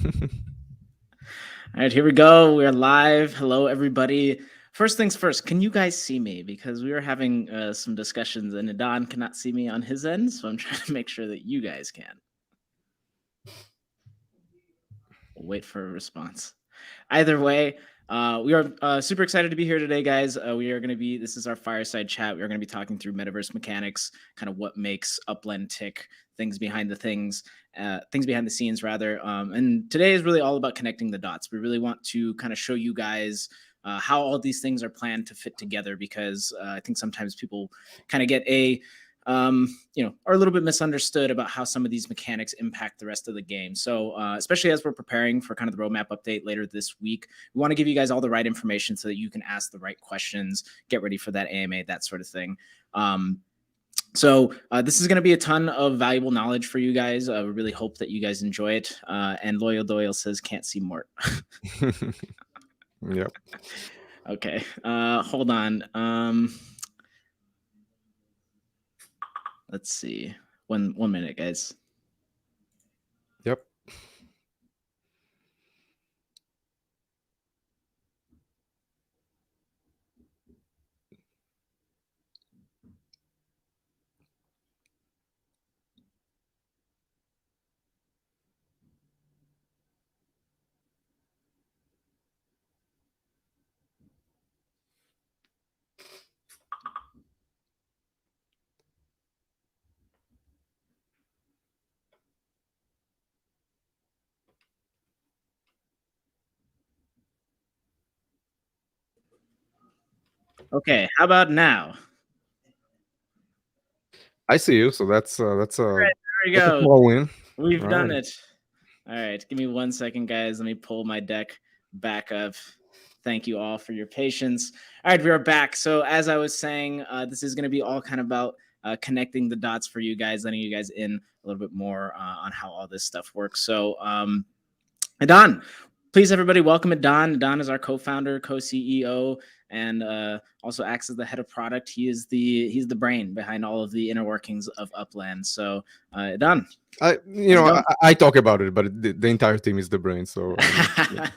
All right, here we go. We're live. Hello, everybody. First things first, can you guys see me? Because we were having some discussions and Idan cannot see me on his end, so I'm trying to make sure that you guys can. We'll wait for a response. Either way, we are super excited to be here today, guys. We are going to be, this is our fireside chat. We are going to be talking through metaverse mechanics, kind of what makes Upland tick, things behind the scenes, rather. And today is really all about connecting the dots. We really want to kind of show you guys how all these things are planned to fit together, because I think sometimes people kind of get are a little bit misunderstood about how some of these mechanics impact the rest of the game. So especially as we're preparing for kind of the roadmap update later this week, we want to give you guys all the right information so that you can ask the right questions, get ready for that AMA, that sort of thing. So this is going to be a ton of valuable knowledge for you guys. We really hope that you guys enjoy it. And Loyal Doyle says, can't see Mort. Yep. Okay. Hold on. Let's see. One minute, guys. Yep. Okay, how about now? I see you. So that's All right, there we that's a go. small win. We've All done right. it. All right, give me 1 second, guys. Let me pull my deck back up. Thank you all for your patience. All right, we are back. So as I was saying, this is going to be all kind of about connecting the dots for you guys, letting you guys in a little bit more on how all this stuff works. So Idan, please, everybody, welcome Idan. Idan is our co-founder, co-CEO, and also acts as the head of product. He's the brain behind all of the inner workings of Upland. So, Idan, I talk about it, but the entire team is the brain. So, yeah.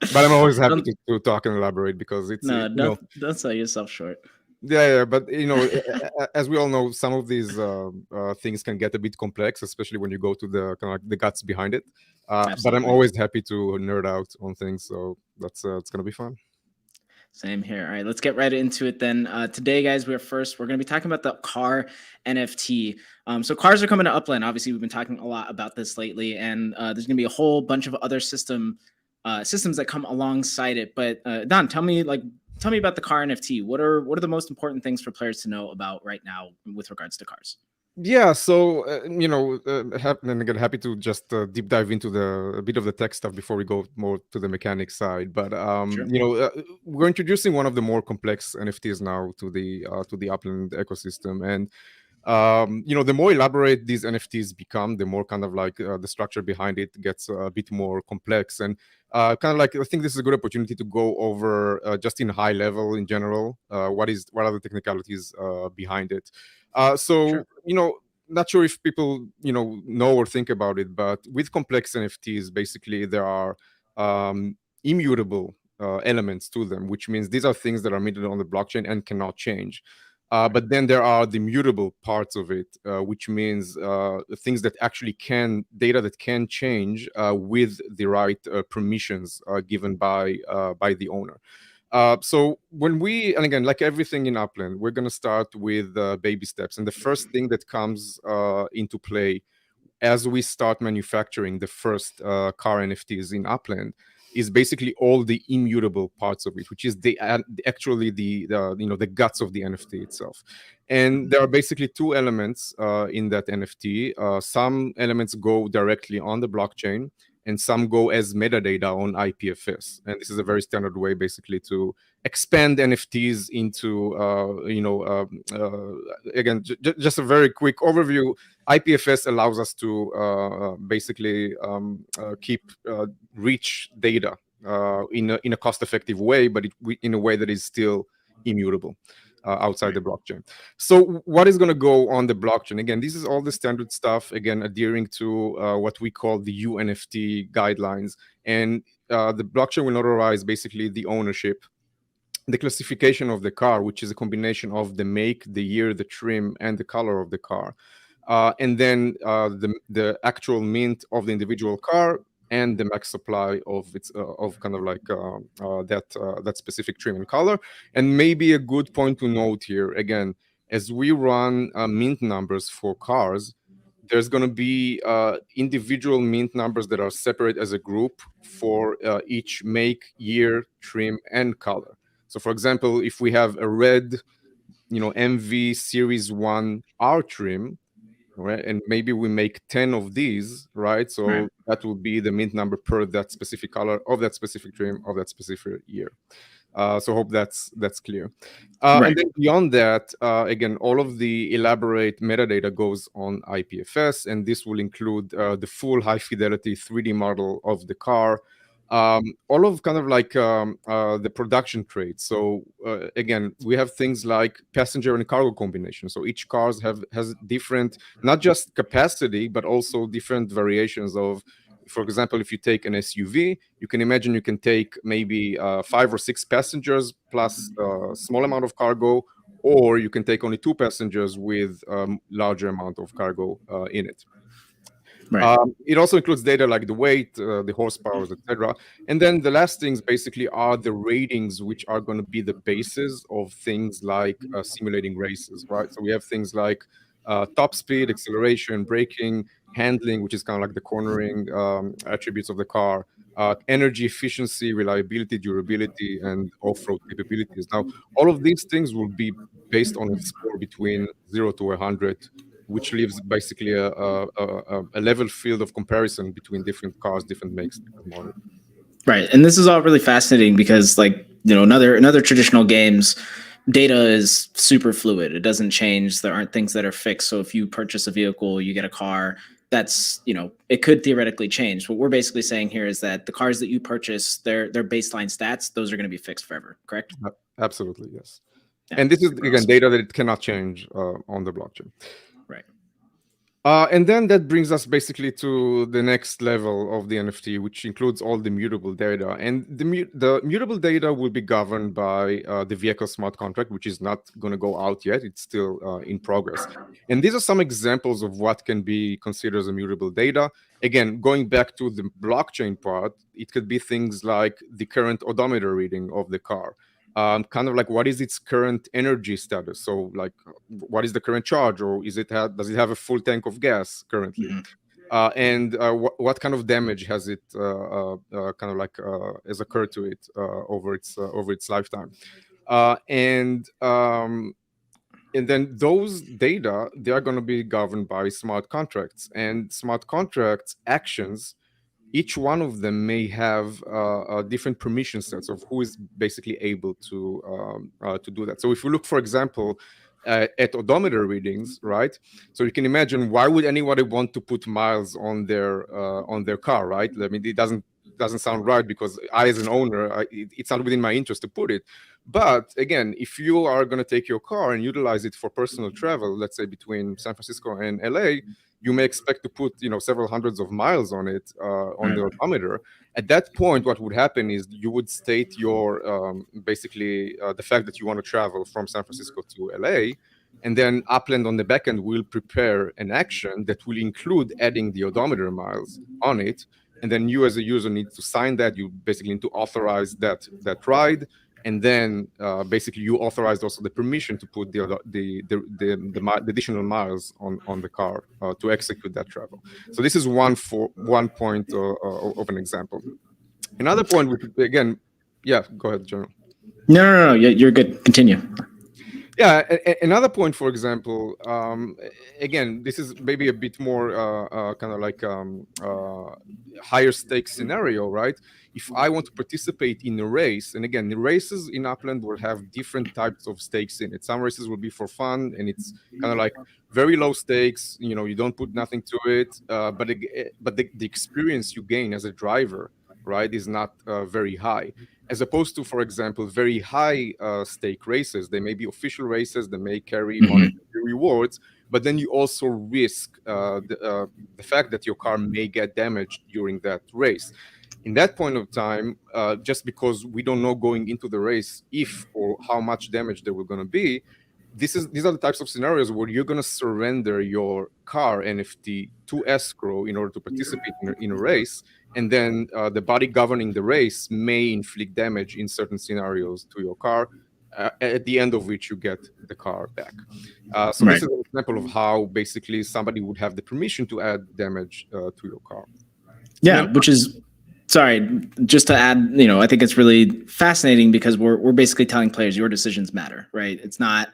But I'm always happy to talk and elaborate because it's don't sell yourself short. Yeah, but as we all know, some of these things can get a bit complex, especially when you go to the kind of like the guts behind it. But I'm always happy to nerd out on things, so that's it's gonna be fun. Same here. All right, let's get right into it then. Today, guys, we're going to be talking about the car NFT. So cars are coming to Upland. Obviously, we've been talking a lot about this lately, and there's going to be a whole bunch of other systems that come alongside it. But Don, tell me about the car NFT. What are the most important things for players to know about right now with regards to cars? Yeah, so and again, happy to just deep dive into a bit of the tech stuff before we go more to the mechanic side. But Sure. we're introducing one of the more complex NFTs now to the Upland ecosystem, and the more elaborate these NFTs become, the more kind of like the structure behind it gets a bit more complex. And kind of like I think this is a good opportunity to go over just in high level in general what are the technicalities behind it. Sure. Not sure if people know or think about it, but with complex NFTs, basically there are immutable elements to them, which means these are things that are minted on the blockchain and cannot change. But then there are the mutable parts of it, which means things that actually data that can change with the right permissions given by the owner. So and again, like everything in Upland, we're going to start with baby steps. And the first thing that comes into play as we start manufacturing the first car NFTs in Upland is basically all the immutable parts of it, which is actually the guts of the NFT itself. And there are basically two elements in that NFT. Some elements go directly on the blockchain, and some go as metadata on IPFS. And this is a very standard way, basically, to expand NFTs into, again, just a very quick overview. IPFS allows us to basically keep rich data in a cost-effective way, but in a way that is still immutable. outside the blockchain. So what is going to go on the blockchain? Again, this is all the standard stuff, again, adhering to what we call the UNFT guidelines. And the blockchain will notarize basically the ownership, the classification of the car, which is a combination of the make, the year, the trim, and the color of the car. And then the actual mint of the individual car, and the max supply of its of kind of like that specific trim and color. And maybe a good point to note here, again, as we run mint numbers for cars, there's going to be individual mint numbers that are separate as a group for each make, year, trim, and color. So, for example, if we have a red, MV Series 1 R trim, right, and maybe we make 10 of these, right? So Right. that will be the mint number per that specific color of that specific trim of that specific year. So hope that's clear. Right. And then beyond that, again, all of the elaborate metadata goes on IPFS, and this will include the full high fidelity 3D model of the car, all of kind of like the production traits. So again, we have things like passenger and cargo combination. So each cars has different, not just capacity, but also different variations of. For example, if you take an SUV, you can imagine you can take maybe 5 or 6 passengers plus a small amount of cargo, or you can take only 2 passengers with larger amount of cargo in it. Right. It also includes data like the weight, the horsepower, etc. And then the last things basically are the ratings, which are going to be the basis of things like simulating races, right? So we have things like top speed, acceleration, braking, handling, which is kind of like the cornering attributes of the car, energy efficiency, reliability, durability, and off-road capabilities. Now, all of these things will be based on a score between 0 to 100, which leaves basically a level field of comparison between different cars, different makes, different models. Right. And this is all really fascinating because, like, in other traditional games, data is super fluid. It doesn't change. There aren't things that are fixed. So if you purchase a vehicle, you get a car, that's, it could theoretically change. What we're basically saying here is that the cars that you purchase, their baseline stats, those are going to be fixed forever, correct? Absolutely, yes. Yeah, and this is, super again, awesome. data that it cannot change on the blockchain. Right. And then that brings us basically to the next level of the NFT, which includes all the mutable data. And the mutable data will be governed by the vehicle smart contract, which is not going to go out yet. It's still in progress. And these are some examples of what can be considered as immutable data. Again, going back to the blockchain part, it could be things like the current odometer reading of the car. Kind of like, what is its current energy status? So like, what is the current charge, or does it have a full tank of gas currently? Mm-hmm. And what kind of damage has it kind of like has occurred to it over its lifetime? And then those data, they are going to be governed by smart contracts, and smart contracts actions, each one of them may have different permission sets of who is basically able to do that. So if we look, for example, at odometer readings, right? So you can imagine, why would anybody want to put miles on their car, right? I mean, it doesn't sound right, because I, as an owner, it's not within my interest to put it. But again, if you are going to take your car and utilize it for personal travel, let's say between San Francisco and LA, you may expect to put several hundreds of miles on it on the odometer. At that point, what would happen is you would state your basically the fact that you want to travel from San Francisco to LA, and then Upland on the backend will prepare an action that will include adding the odometer miles on it. And then you, as a user, need to sign that. You basically need to authorize that ride, and then basically you authorized also the permission to put the additional miles on the car to execute that travel. So this is one point of an example. Another point, which, again, yeah, go ahead, General. No, you're good. Continue. Yeah, another point, for example, again, this is maybe a bit more kind of like higher stakes scenario, right? If I want to participate in a race, and again, the races in Upland will have different types of stakes in it. Some races will be for fun, and it's kind of like very low stakes. You don't put nothing to it, but the experience you gain as a driver right, is not very high, as opposed to, for example, very high stake races. They may be official races, they may carry monetary rewards, but then you also risk the fact that your car may get damaged during that race. In that point of time, just because we don't know going into the race if or how much damage there will going to be, these are the types of scenarios where you're going to surrender your car NFT to escrow in order to participate in a race, and then the body governing the race may inflict damage in certain scenarios to your car, at the end of which you get the car back. So this Right. is an example of how basically somebody would have the permission to add damage to your car. And Yeah, then, which is sorry, just to add, I think it's really fascinating because we're basically telling players your decisions matter, right? It's not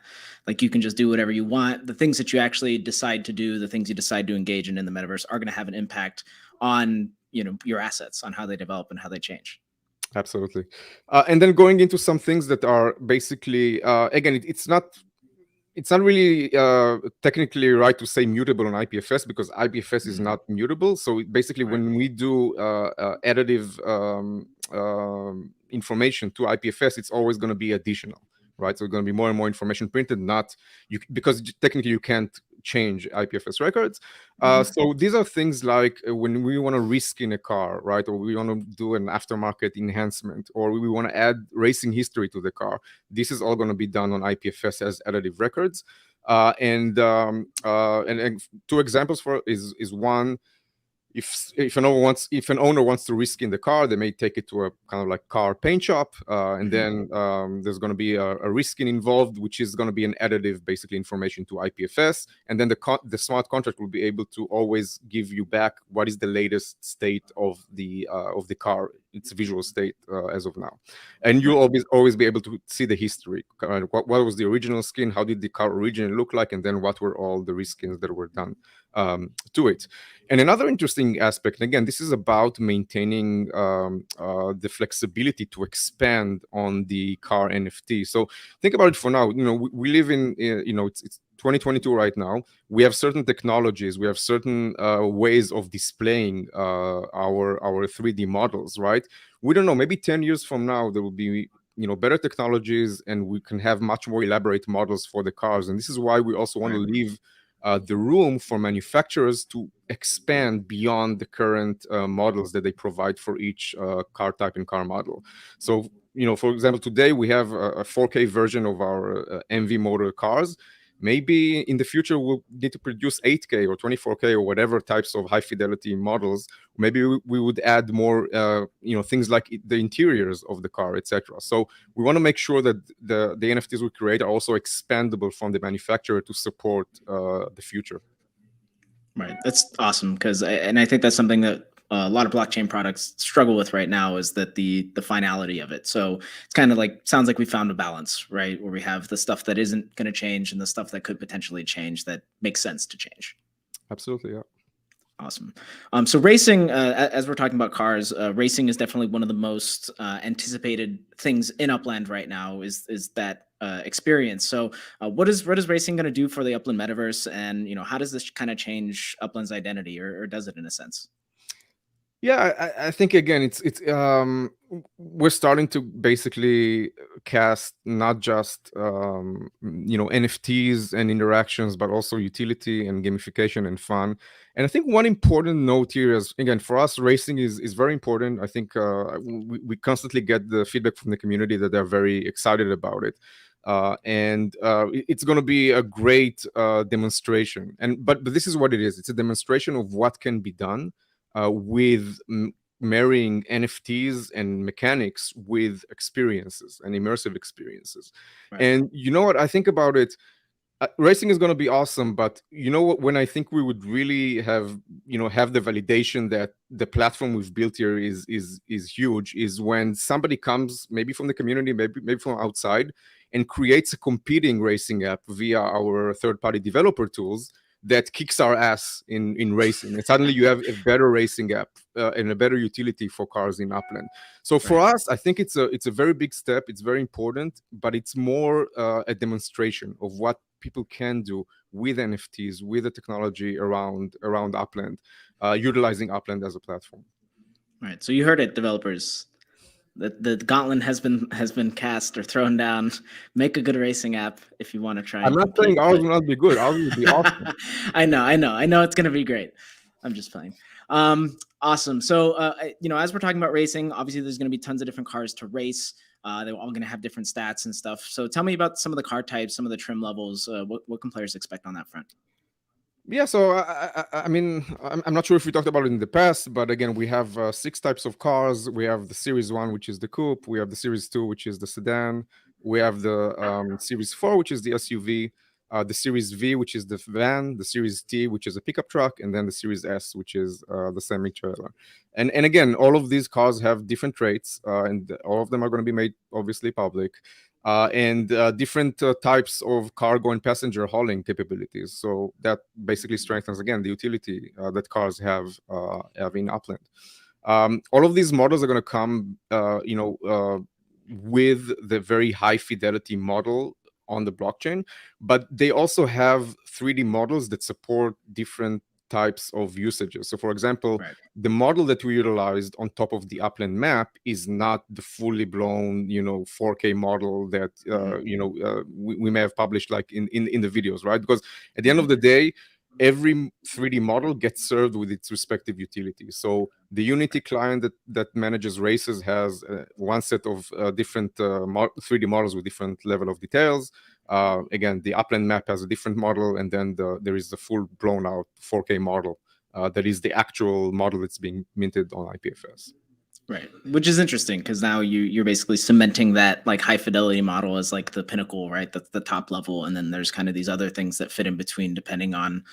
like you can just do whatever you want. The things that you actually decide to do, the things you decide to engage in the metaverse are going to have an impact on, your assets, on how they develop and how they change. absolutely. And then going into some things that are basically, again, it's not really technically right to say mutable on IPFS, because IPFS is not mutable. So basically, Right. when we do additive information to IPFS, it's always going to be additional, right? So it's going to be more and more information printed, not you, because technically you can't change IPFS records. So these are things like when we want to reskin a car, right? Or we want to do an aftermarket enhancement, or we want to add racing history to the car. This is all going to be done on IPFS as additive records. And two examples for is one, if an owner wants to reskin the car, they may take it to a kind of like car paint shop, and then there's going to be a reskin involved, which is going to be an additive, basically, information to IPFS, and then the smart contract will be able to always give you back what is the latest state of the car, its visual state as of now, and you'll always be able to see the history. What was the original skin? How did the car originally look like? And then what were all the reskins that were done to it? And another interesting aspect, and again, this is about maintaining the flexibility to expand on the car NFT. So think about it for now. We live in, it's 2022 right now. We have certain technologies, we have certain ways of displaying our 3D models, right? We don't know, maybe 10 years from now, there will be better technologies, and we can have much more elaborate models for the cars. And this is why we also want to leave the room for manufacturers to expand beyond the current models that they provide for each car type and car model. So, for example, today we have a 4K version of our MV motor cars. Maybe in the future we'll need to produce 8K or 24K or whatever types of high fidelity models. Maybe we would add more, things like the interiors of the car, etc. So we want to make sure that the NFTs we create are also expandable from the manufacturer to support the future. Right. That's awesome because, and I think that's something that a lot of blockchain products struggle with right now is that the finality of it. So it's kind of like, sounds like we found a balance, right? Where we have the stuff that isn't going to change and the stuff that could potentially change that makes sense to change. Absolutely, yeah. Awesome. So racing, as we're talking about cars, racing is definitely one of the most anticipated things in Upland right now. Is that experience? So, what is racing going to do for the Upland metaverse, and how does this kind of change Upland's identity, or does it in a sense? Yeah, I think again, it's we're starting to basically cast not just NFTs and interactions, but also utility and gamification and fun. And I think one important note here is, again, for us, racing is very important. I think we constantly get the feedback from the community that they're very excited about it. It's going to be a great demonstration. But this is what it is. It's a demonstration of what can be done with marrying NFTs and mechanics with experiences and immersive experiences. Right. And you know what I think about it? Racing is going to be awesome, but you know what? When I think we would really have the validation that the platform we've built here is huge, is when somebody comes, maybe from the community, maybe from outside, and creates a competing racing app via our third-party developer tools that kicks our ass in racing, and suddenly you have a better racing app and a better utility for cars in Upland. So for us, I think it's a very big step. It's very important, but it's more a demonstration of what people can do with NFTs, with the technology around Upland, utilizing Upland as a platform. Right. So you heard it, developers. The gauntlet has been cast or thrown down. Make a good racing app if you want to try I'm and not saying compete. ours But will not be good. Ours will be awesome. I know it's gonna be great. I'm just playing. Awesome. So, as we're talking about racing, obviously there's gonna be tons of different cars to race. They're all gonna have different stats and stuff. So, tell me about some of the car types, some of the trim levels. What can players expect on that front? Yeah, so I mean, I'm not sure if we talked about it in the past, but again, we have 6 types of cars. We have the Series 1, which is the coupe. We have the Series 2, which is the sedan. We have the Series 4, which is the SUV. The Series V, which is the van. The Series T, which is a pickup truck, and then the Series S, which is the semi-trailer. And again, all of these cars have different rates, and all of them are going to be made obviously public. And different types of cargo and passenger hauling capabilities. So that basically strengthens again the utility that cars have in Upland. All of these models are going to come, with the very high fidelity model on the blockchain, but they also have 3D models that support different types of usages. So, for example, Right. the model that we utilized on top of the Upland map is not the fully blown, 4K model that Mhm. we may have published like in the videos, right? Because at the end of the day, every 3D model gets served with its respective utility. So the Unity client that manages races has one set of different 3D models with different level of details. Again, the Upland map has a different model, and then there is the full blown out 4K model that is the actual model that's being minted on IPFS. Right, which is interesting because now you're basically cementing that like high fidelity model as like the pinnacle, right? That's the top level, and then there's kind of these other things that fit in between depending on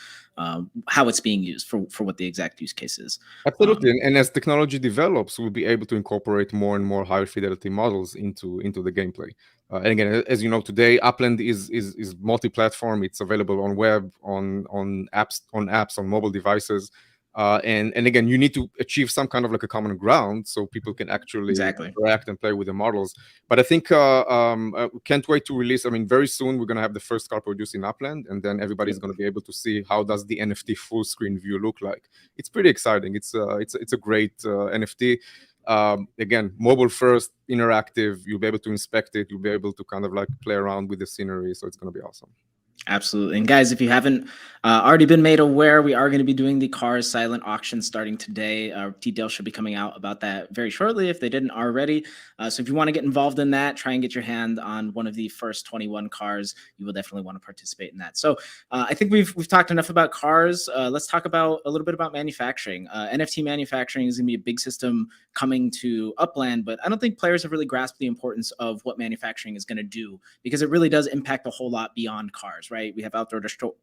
how it's being used for what the exact use case is. Absolutely, and as technology develops, we'll be able to incorporate more and more higher fidelity models into the gameplay. And again, as you know, today Upland is multi-platform. It's available on web, on apps, on mobile devices. And again, you need to achieve some kind of like a common ground so people can actually Exactly. interact and play with the models. But I think can't wait to release. I mean, very soon we're going to have the first car produced in Upland, and then everybody's Yep. going to be able to see how does the NFT full screen view look like. It's pretty exciting. It's a great NFT. Again, mobile first, interactive. You'll be able to inspect it. You'll be able to kind of like play around with the scenery. So it's going to be awesome. Absolutely. And guys, if you haven't already been made aware, we are going to be doing the Cars Silent auction starting today. Details should be coming out about that very shortly if they didn't already. So if you want to get involved in that, try and get your hand on one of the first 21 cars. You will definitely want to participate in that. So I think we've talked enough about cars. Let's talk about a little bit about manufacturing. NFT manufacturing is going to be a big system coming to Upland, but I don't think players have really grasped the importance of what manufacturing is going to do because it really does impact a whole lot beyond cars, right? We have outdoor decor,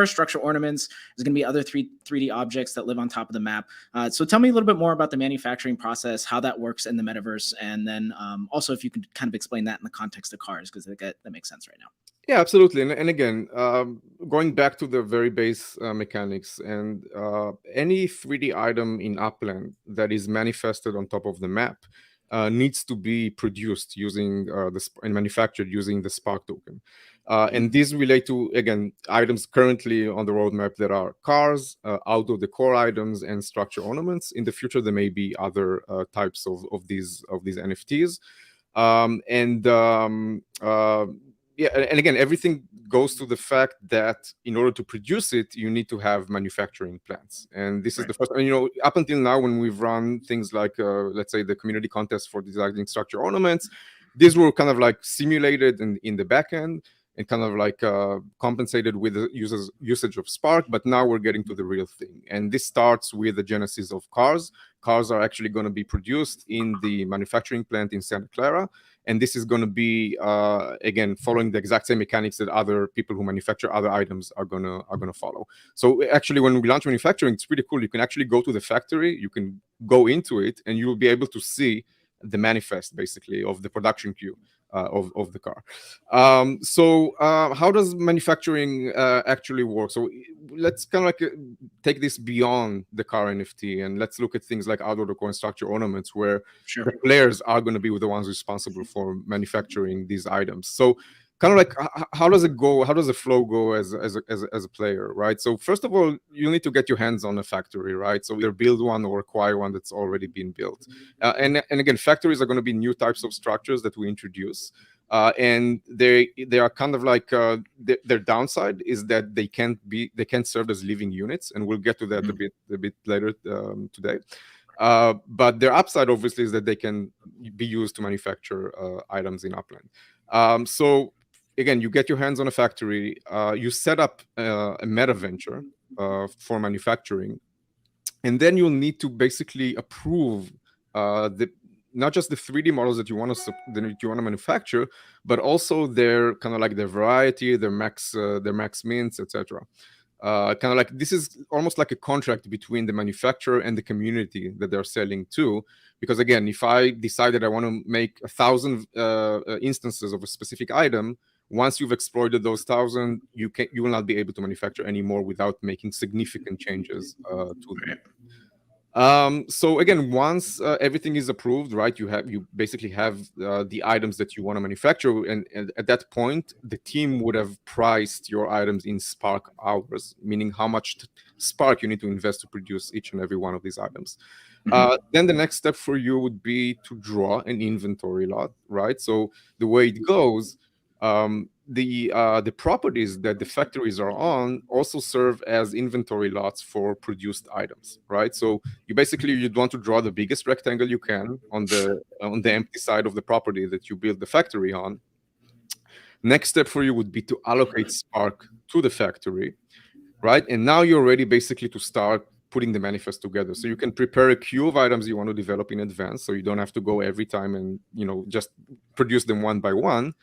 structural ornaments. There's going to be other 3D objects that live on top of the map. So tell me a little bit more about the manufacturing process, how that works in the metaverse, and then also if you could kind of explain that in the context of cars, because that makes sense right now. Yeah, absolutely. And again, going back to the very base mechanics, and any 3D item in Upland that is manifested on top of the map needs to be produced using and manufactured using the Spark token. And these relate to, again, items currently on the roadmap that are cars, outdoor decor items, and structure ornaments. In the future, there may be other types of these NFTs. And yeah, and again, everything goes to the fact that in order to produce it, you need to have manufacturing plants. And this is Right. the first, up until now, when we've run things like, let's say, the community contest for designing structure ornaments, these were kind of like simulated in the back end and kind of like compensated with the usage of Spark. But now we're getting to the real thing. And this starts with the genesis of cars. Cars are actually going to be produced in the manufacturing plant in Santa Clara. And this is going to be again following the exact same mechanics that other people who manufacture other items are gonna follow. So actually, when we launch manufacturing, it's pretty cool. You can actually go to the factory, you can go into it, and you will be able to see the manifest basically of the production queue of the car. So how does manufacturing actually work? So let's kind of like take this beyond the car NFT, and let's look at things like outdoor decor and structure ornaments, where Sure. the players are going to be the ones responsible for manufacturing these items. So kind of like how does it go? How does the flow go as a player, right? So first of all, you need to get your hands on a factory, right? So either build one or acquire one that's already been built. And again, factories are going to be new types of structures that we introduce. And they are kind of like their downside is that they can't serve as living units, and we'll get to that a bit later today. But their upside obviously is that they can be used to manufacture items in Upland. So again, you get your hands on a factory, you set up a meta venture for manufacturing, and then you'll need to basically approve not just the 3D models that you want to manufacture, but also their kind of like their variety, their max mints, etc. Kind of like this is almost like a contract between the manufacturer and the community that they're selling to. Because again, if I decide that I want to make 1,000 instances of a specific item, once you've exploited those 1,000, you will not be able to manufacture anymore without making significant changes to them. So again, once everything is approved, right, you basically have the items that you want to manufacture, and at that point, the team would have priced your items in Spark hours, meaning how much Spark you need to invest to produce each and every one of these items. Then the next step for you would be to draw an inventory lot, right? So the way it goes, the properties that the factories are on also serve as inventory lots for produced items, right? So you'd want to draw the biggest rectangle you can on the empty side of the property that you build the factory on. Next step for you would be to allocate Spark to the factory, right? And now you're ready basically to start putting the manifest together. So you can prepare a queue of items you want to develop in advance, so you don't have to go every time and just produce them one by one.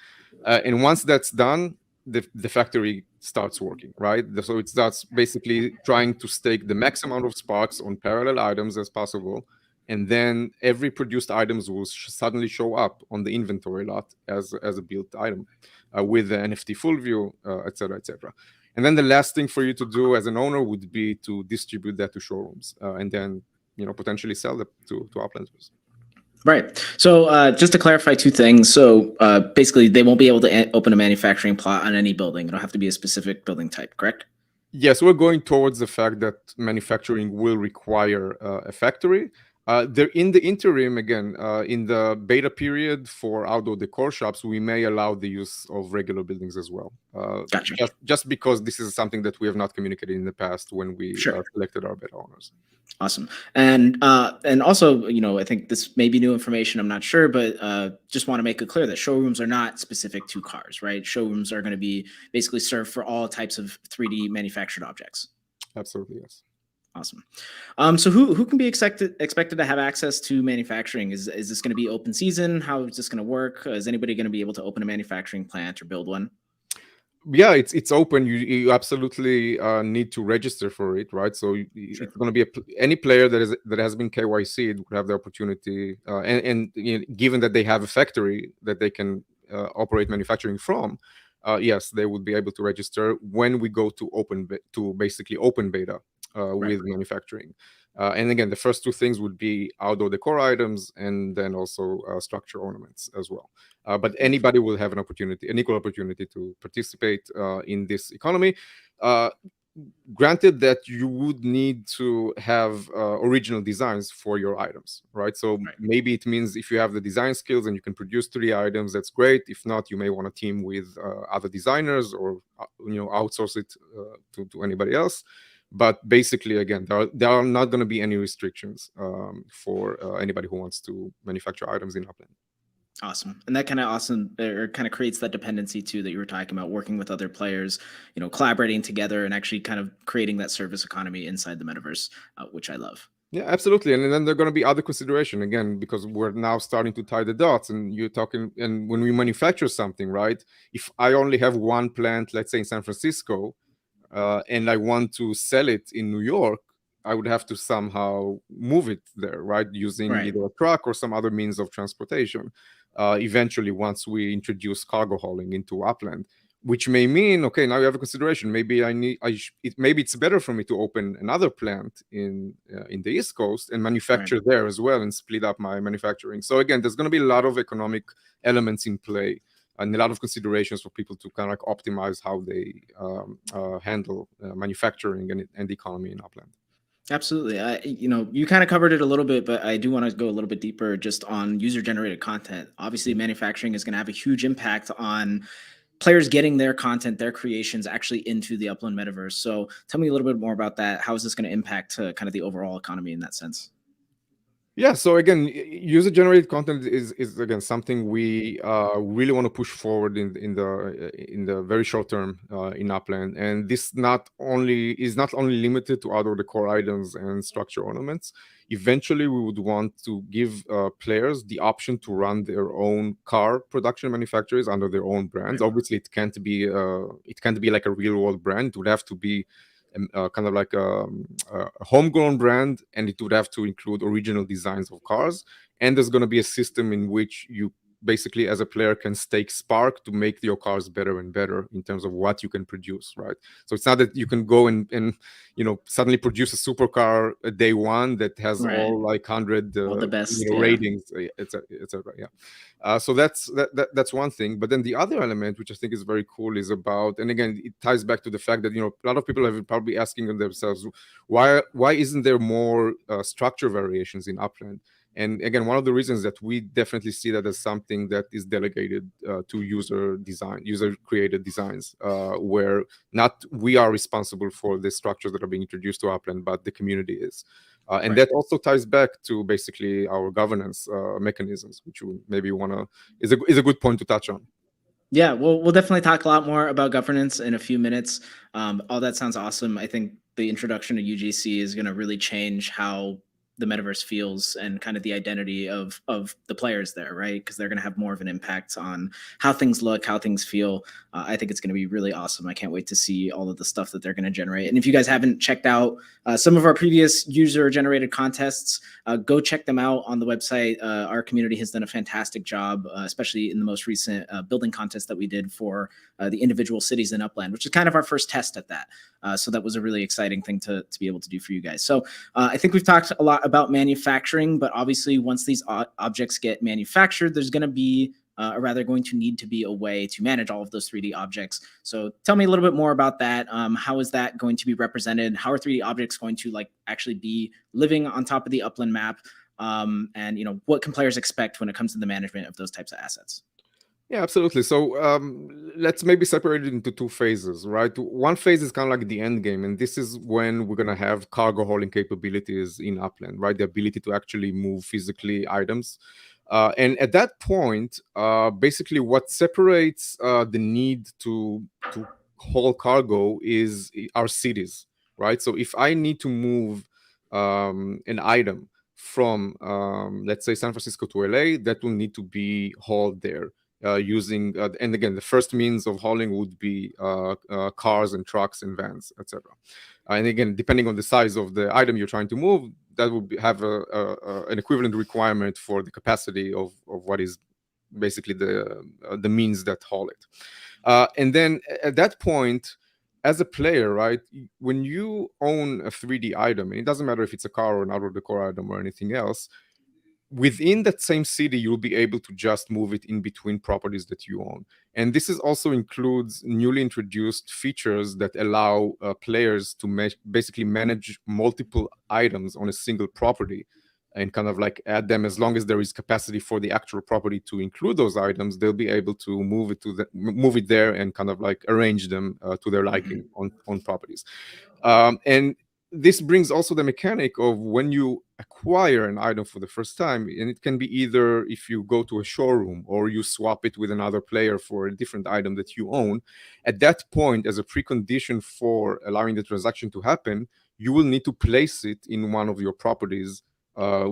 And once that's done, the factory starts working, right? So it starts basically trying to stake the max amount of sparks on parallel items as possible. And then every produced items will suddenly show up on the inventory lot as a built item with the NFT full view, et cetera, et cetera. And then the last thing for you to do as an owner would be to distribute that to showrooms and then potentially sell it to Uplanders. Right. So just to clarify two things. So basically, they won't be able to open a manufacturing plot on any building. It'll have to be a specific building type, correct? Yes, we're going towards the fact that manufacturing will require a factory. There, in the interim, again, in the beta period for outdoor decor shops, we may allow the use of regular buildings as well. Gotcha. Just because this is something that we have not communicated in the past when we selected our beta owners. Awesome. And also, I think this may be new information. I'm not sure, but just want to make it clear that showrooms are not specific to cars, right? Showrooms are going to be basically served for all types of 3D manufactured objects. Absolutely, yes. Awesome. So who can be expected to have access to manufacturing? Is this going to be open season? How is this going to work? Is anybody going to be able to open a manufacturing plant or build one? Yeah, it's open. You absolutely need to register for it, right? So it's going to be any player that has been KYC'd would have the opportunity, and given that they have a factory that they can operate manufacturing from, yes, they would be able to register when we go to basically open beta with manufacturing. And again, the first two things would be outdoor decor items and then also structure ornaments as well. But anybody will have an equal opportunity to participate in this economy. Granted that you would need to have original designs for your items, right? So maybe it means if you have the design skills and you can produce 3D items, that's great. If not, you may want to team with other designers or outsource it to anybody else. But basically, again, there are not going to be any restrictions for anybody who wants to manufacture items in Upland. Awesome. And that kind of creates that dependency too that you were talking about, working with other players, collaborating together and actually kind of creating that service economy inside the metaverse, which I love. Yeah, absolutely. And then there are going to be other consideration again, because we're now starting to tie the dots, and you're talking, and when we manufacture something, right? If I only have one plant, let's say in San Francisco, and I want to sell it in New York, I would have to somehow move it there, right? Using either a truck or some other means of transportation. Eventually, once we introduce cargo hauling into Upland, which may mean, okay, now you have a consideration. Maybe maybe it's better for me to open another plant in the East Coast and manufacture there as well and split up my manufacturing. So again, there's going to be a lot of economic elements in play and a lot of considerations for people to kind of like optimize how they handle manufacturing and the economy in Upland. Absolutely. You kind of covered it a little bit, but I do want to go a little bit deeper just on user generated content. Obviously, manufacturing is going to have a huge impact on players getting their content, their creations actually into the Upland metaverse. So tell me a little bit more about that. How is this going to impact kind of the overall economy in that sense? Yeah, so again, user generated content is again something we really want to push forward in the very short term in Upland, and this not only limited to other the core items and structure ornaments. Eventually, we would want to give players the option to run their own car production manufacturers under their own brands. Right. Obviously, it can't be like a real world brand. It would have to be kind of like a homegrown brand, and it would have to include original designs of cars. And there's going to be a system in which you basically, as a player, can stake spark to make your cars better and better in terms of what you can produce, right? So it's not that you can go and suddenly produce a supercar day one that has Right. all like 100 All the best. Yeah. ratings, etc. Yeah. So that's one thing. But then the other element, which I think is very cool, is about, and again, it ties back to the fact that a lot of people have been probably asking themselves, why isn't there more structure variations in Upland? And again, one of the reasons that we definitely see that as something that is delegated to user created designs, where not we are responsible for the structures that are being introduced to Upland, but the community is. And Right. that also ties back to basically our governance mechanisms, which we maybe is a good point to touch on. Yeah, we'll definitely talk a lot more about governance in a few minutes. All that sounds awesome. I think the introduction to UGC is going to really change how the metaverse feels and kind of the identity of the players there, right? Because they're going to have more of an impact on how things look, how things feel. I think it's going to be really awesome. I can't wait to see all of the stuff that they're going to generate. And if you guys haven't checked out some of our previous user-generated contests, go check them out on the website. Our community has done a fantastic job, especially in the most recent building contest that we did for the individual cities in Upland, which is kind of our first test at that. So that was a really exciting thing to be able to do for you guys. So I think we've talked a lot about manufacturing, but obviously once these objects get manufactured, there's going to be going to need to be a way to manage all of those 3D objects. So tell me a little bit more about that. How is that going to be represented? How are 3D objects going to actually be living on top of the Upland map? And what can players expect when it comes to the management of those types of assets? Yeah, absolutely. So let's maybe separate it into two phases, right? One phase is kind of like the end game, and this is when we're going to have cargo hauling capabilities in Upland, right? The ability to actually move physically items. And at that point, basically what separates the need to haul cargo is our cities, right? So if I need to move an item from, let's say, San Francisco to LA, that will need to be hauled there. Using and again, the first means of hauling would be cars and trucks and vans, etc. And again, depending on the size of the item you're trying to move, that would have an equivalent requirement for the capacity of what is basically the means that haul it. And then at that point, as a player, right, when you own a 3D item, and it doesn't matter if it's a car or an out of the core item or anything else, within that same city, you'll be able to just move it in between properties that you own. And this is also includes newly introduced features that allow players to basically manage multiple items on a single property and kind of like add them. As long as there is capacity for the actual property to include those items, they'll be able to move it there and kind of like arrange them to their liking on properties. And this brings also the mechanic of when you acquire an item for the first time, and it can be either if you go to a showroom or you swap it with another player for a different item that you own. At that point, as a precondition for allowing the transaction to happen, you will need to place it in one of your properties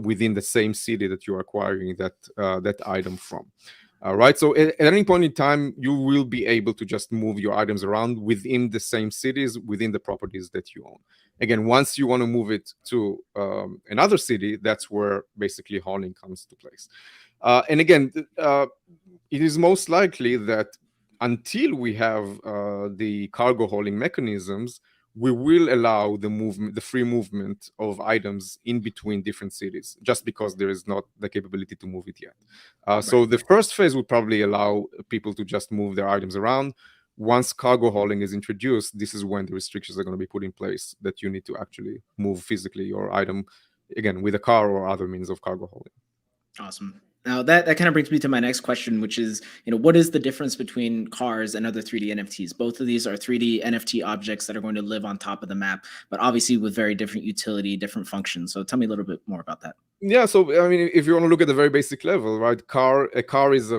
within the same city that you're acquiring that item from. Right. So at any point in time, you will be able to just move your items around within the same cities, within the properties that you own. Again, once you want to move it to another city, that's where basically hauling comes to place. And again, it is most likely that until we have the cargo hauling mechanisms, we will allow the free movement of items in between different cities, just because there is not the capability to move it yet. Right. So the first phase would probably allow people to just move their items around. Once cargo hauling is introduced, this is when the restrictions are going to be put in place, that you need to actually move physically your item, again, with a car or other means of cargo hauling. Awesome. Now that kind of brings me to my next question, which is, what is the difference between cars and other 3D NFTs? Both of these are 3D NFT objects that are going to live on top of the map, but obviously with very different utility, different functions. So tell me a little bit more about that. Yeah, so I mean, if you want to look at the very basic level, right? A car is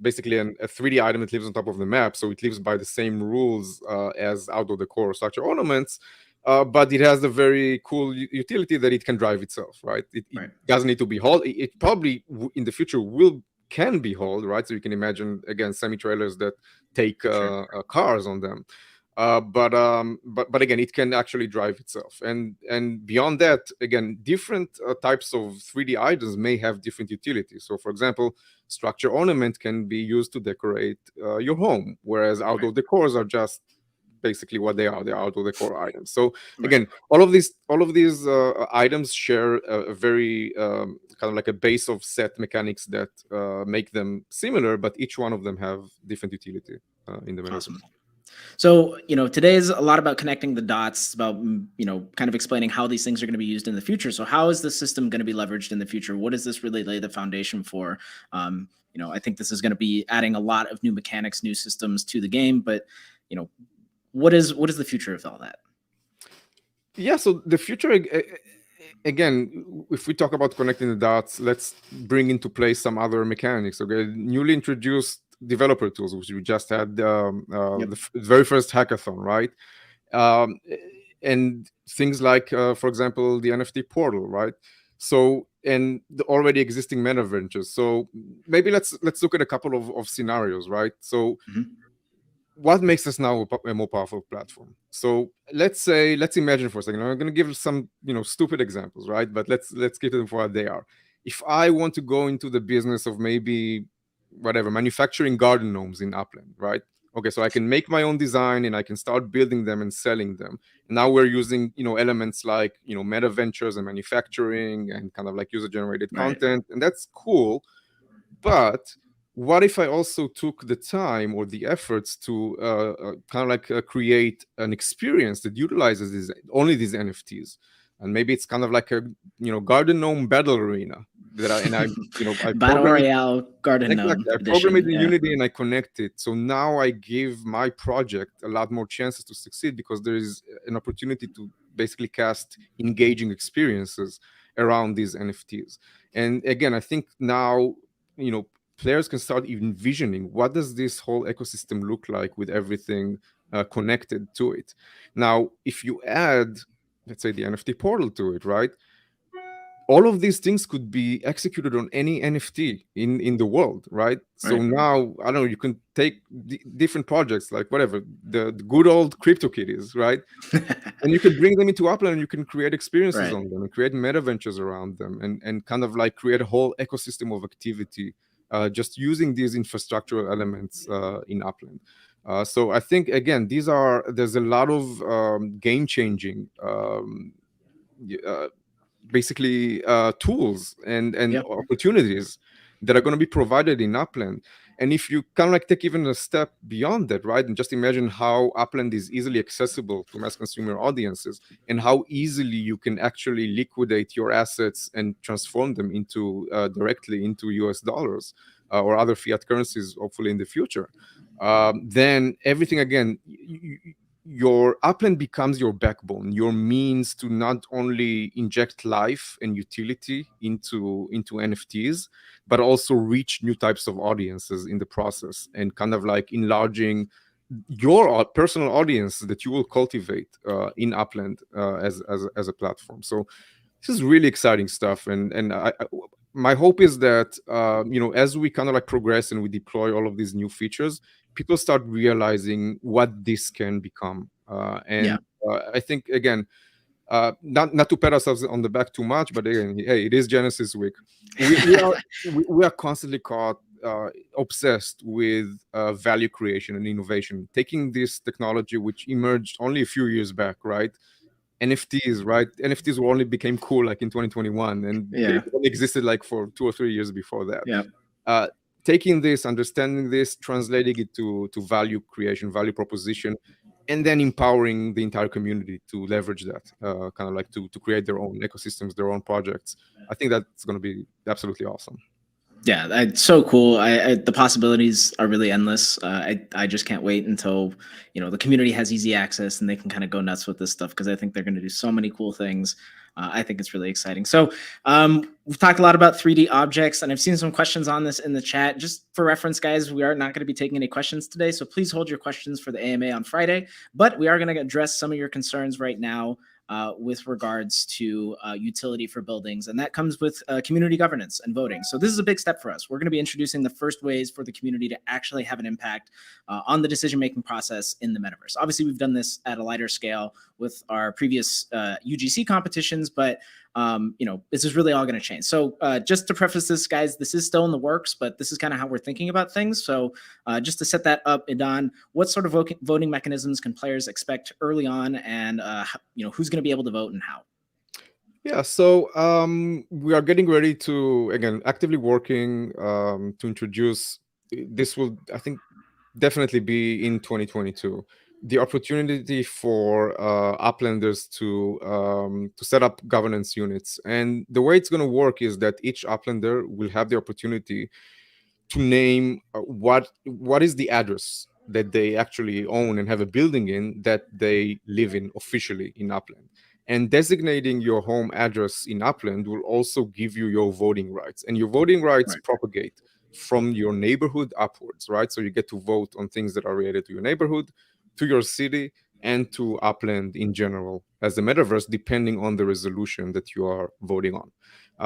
basically a 3D item that lives on top of the map, so it lives by the same rules as outdoor decor or structure ornaments, but it has a very cool utility that it can drive itself, right? It Right. doesn't need to be hauled. It probably in the future can be hauled, right? So you can imagine again semi-trailers that take Sure. cars on them. But again, it can actually drive itself, and beyond that, again, different types of 3D items may have different utilities. So, for example, structure ornament can be used to decorate your home, whereas outdoor Right. decors are just basically what they are. They're outdoor decor items. So Right. again, all of these items share a very kind of like a base of set mechanics that make them similar, but each one of them have different utility in the metaverse. Awesome. So, today is a lot about connecting the dots, about, kind of explaining how these things are going to be used in the future. So, how is the system going to be leveraged in the future? What does this really lay the foundation for? I think this is going to be adding a lot of new mechanics, new systems to the game. But, you know, what is the future of all that? Yeah, so the future, again, if we talk about connecting the dots, let's bring into play some other mechanics. Okay, newly introduced developer tools, which we just had Yep. the very first hackathon, right? Um, and things like, for example, the NFT portal, right? So, and the already existing meta ventures. So maybe let's look at a couple of scenarios, right? So Mhm. what makes us now a more powerful platform? So let's imagine for a second. I'm going to give some stupid examples, right? But let's keep them for what they are. If I want to go into the business of maybe whatever manufacturing garden gnomes in Upland, right? Okay, so I can make my own design and I can start building them and selling them. And now we're using elements like meta ventures and manufacturing and kind of like user generated Right. content, and that's cool. But what if I also took the time or the efforts to kind of like create an experience that utilizes only these NFTs, and maybe it's kind of like a garden gnome battle arena I Battle program it. Royale Garden Gnome Exactly. I program it Edition. in Yeah. Unity and I connect it. So now I give my project a lot more chances to succeed because there is an opportunity to basically cast engaging experiences around these NFTs. And again, I think now, players can start envisioning what does this whole ecosystem look like with everything connected to it. Now, if you add, let's say, the NFT portal to it, right? All of these things could be executed on any NFT in the world, right? So Right. now, I don't know, you can take different projects like whatever, the good old CryptoKitties, right? And you can bring them into Upland and you can create experiences Right. on them and create meta ventures around them and kind of like create a whole ecosystem of activity just using these infrastructural elements in Upland. So I think, again, there's a lot of game changing basically tools and Yeah. opportunities that are going to be provided in Upland. And if you kind of like take even a step beyond that, right, and just imagine how Upland is easily accessible to mass consumer audiences and how easily you can actually liquidate your assets and transform them into directly into US dollars or other fiat currencies, hopefully in the future. Then everything again, your Upland becomes your backbone, your means to not only inject life and utility into NFTs, but also reach new types of audiences in the process and kind of like enlarging your personal audience that you will cultivate in Upland as a platform. So this is really exciting stuff, and my hope is that as we kind of like progress and we deploy all of these new features, people start realizing what this can become. Yeah. And I think again, not to pat ourselves on the back too much, but again, hey, it is Genesis week. We are constantly caught obsessed with value creation and innovation, taking this technology which emerged only a few years back, right? NFTs, right? NFTs were only became cool like in 2021, and they Yeah. only existed like for 2 or 3 years before that. Yeah. Uh, Taking this, understanding this, translating it to value creation, value proposition, and then empowering the entire community to leverage that, kind of like to create their own ecosystems, their own projects. I think that's going to be absolutely awesome. Yeah, it's so cool. The possibilities are really endless. I just can't wait until the community has easy access and they can kind of go nuts with this stuff because I think they're going to do so many cool things. I think it's really exciting. So we've talked a lot about 3D objects, and I've seen some questions on this in the chat. Just for reference, guys, we are not going to be taking any questions today, so please hold your questions for the AMA on Friday. But we are going to address some of your concerns right now. With regards to utility for buildings, and that comes with community governance and voting. So this is a big step for us. We're going to be introducing the first ways for the community to actually have an impact on the decision-making process in the metaverse. Obviously, we've done this at a lighter scale with our previous UGC competitions, but this is really all going to change. So just to preface this, guys, this is still in the works, but this is kind of how we're thinking about things. So just to set that up, Idan, what sort of voting mechanisms can players expect early on, and who's going to be able to vote and how? Yeah, so we are getting ready to, again, actively working to introduce. This will, I think, definitely be in 2022. The opportunity for Uplanders to set up governance units, and the way it's going to work is that each Uplander will have the opportunity to name what is the address that they actually own and have a building in that they live in officially in Upland. And designating your home address in Upland will also give you your voting rights. And your voting rights propagate from your neighborhood upwards, right? So you get to vote on things that are related to your neighborhood, to your city, and to Upland in general as a metaverse, depending on the resolution that you are voting on.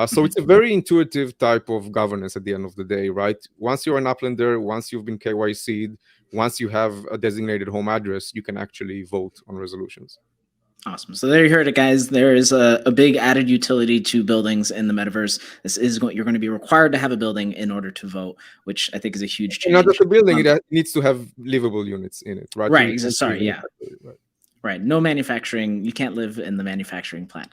So it's a very intuitive type of governance at the end of the day, right? Once you're an Uplander, once you've been KYC'd, once you have a designated home address, you can actually vote on resolutions. Awesome. So there you heard it, guys. There is a big added utility to buildings in the metaverse. This is what you're going to be required to have a building in order to vote, which I think is a huge change. Not just a building, it needs to have livable units in it, right? Right. Sorry. Yeah. Right. No manufacturing. You can't live in the manufacturing plant.